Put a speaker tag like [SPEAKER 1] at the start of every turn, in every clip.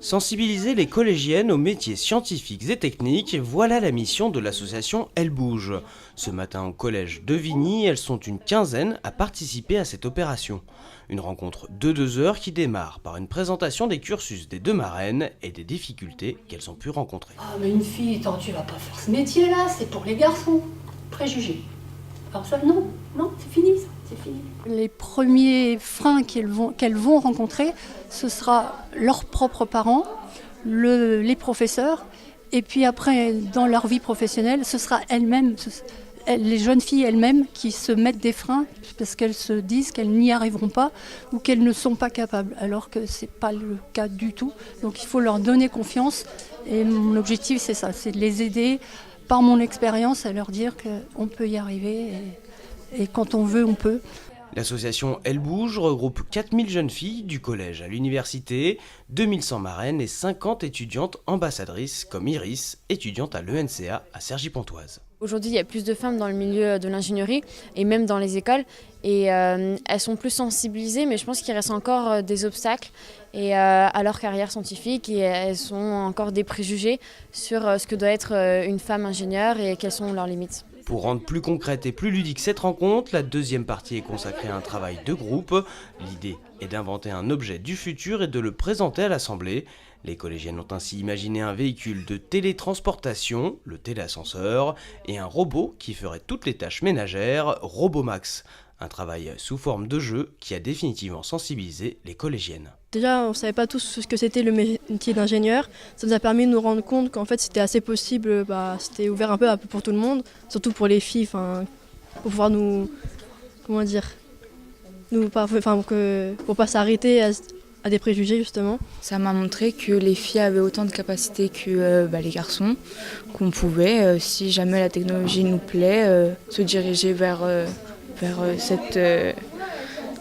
[SPEAKER 1] Sensibiliser les collégiennes aux métiers scientifiques et techniques, voilà la mission de l'association Elle Bouge. Ce matin au collège de Vigny, elles sont une quinzaine à participer à cette opération. Une rencontre de 2 heures qui démarre par une présentation des cursus des 2 marraines et des difficultés qu'elles ont pu rencontrer.
[SPEAKER 2] Ah mais une fille, attends, tu vas pas faire ce métier-là, c'est pour les garçons. Préjugés. Alors ça, non, c'est fini ça, c'est fini.
[SPEAKER 3] Les premiers freins qu'elles vont rencontrer, ce sera leurs propres parents, les professeurs, et puis après, dans leur vie professionnelle, ce sera elles-mêmes, les jeunes filles elles-mêmes qui se mettent des freins parce qu'elles se disent qu'elles n'y arriveront pas ou qu'elles ne sont pas capables, alors que ce n'est pas le cas du tout. Donc il faut leur donner confiance, et mon objectif c'est ça, c'est de les aider par mon expérience à leur dire qu'on peut y arriver et quand on veut, on peut.
[SPEAKER 1] L'association Elle Bouge regroupe 4000 jeunes filles du collège à l'université, 2100 marraines et 50 étudiantes ambassadrices comme Iris, étudiante à l'ENCA à Cergy-Pontoise.
[SPEAKER 4] Aujourd'hui, il y a plus de femmes dans le milieu de l'ingénierie et même dans les écoles. Et elles sont plus sensibilisées, mais je pense qu'il reste encore des obstacles à leur carrière scientifique. Et elles ont encore des préjugés sur ce que doit être une femme ingénieure et quelles sont leurs limites.
[SPEAKER 1] Pour rendre plus concrète et plus ludique cette rencontre, la deuxième partie est consacrée à un travail de groupe. L'idée est d'inventer un objet du futur et de le présenter à l'Assemblée. Les collégiennes ont ainsi imaginé un véhicule de télétransportation, le téléascenseur, et un robot qui ferait toutes les tâches ménagères, Robomax. Un travail sous forme de jeu qui a définitivement sensibilisé les collégiennes.
[SPEAKER 5] Déjà, on ne savait pas tous ce que c'était le métier d'ingénieur. Ça nous a permis de nous rendre compte qu'en fait, c'était assez possible, c'était ouvert un peu pour tout le monde, surtout pour les filles, pour pouvoir pour pas s'arrêter à des préjugés justement.
[SPEAKER 6] Ça m'a montré que les filles avaient autant de capacités que les garçons, qu'on pouvait, si jamais la technologie nous plaît, se diriger vers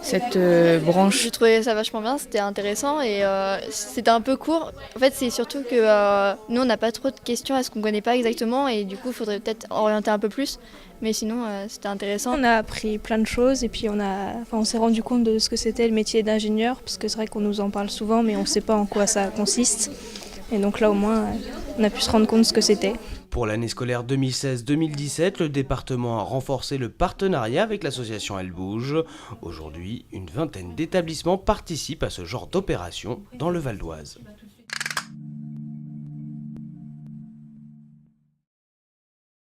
[SPEAKER 6] cette branche.
[SPEAKER 7] J'ai trouvé ça vachement bien, c'était intéressant et c'était un peu court. En fait, c'est surtout que nous, on n'a pas trop de questions à ce qu'on ne connaît pas exactement et du coup, il faudrait peut-être orienter un peu plus. Mais sinon, c'était intéressant.
[SPEAKER 8] On a appris plein de choses et puis on s'est rendu compte de ce que c'était le métier d'ingénieur, parce que c'est vrai qu'on nous en parle souvent, mais on ne sait pas en quoi ça consiste. Et donc là, au moins, on a pu se rendre compte de ce que c'était.
[SPEAKER 1] Pour l'année scolaire 2016-2017, le département a renforcé le partenariat avec l'association Elle Bouge. Aujourd'hui, une vingtaine d'établissements participent à ce genre d'opération dans le Val d'Oise.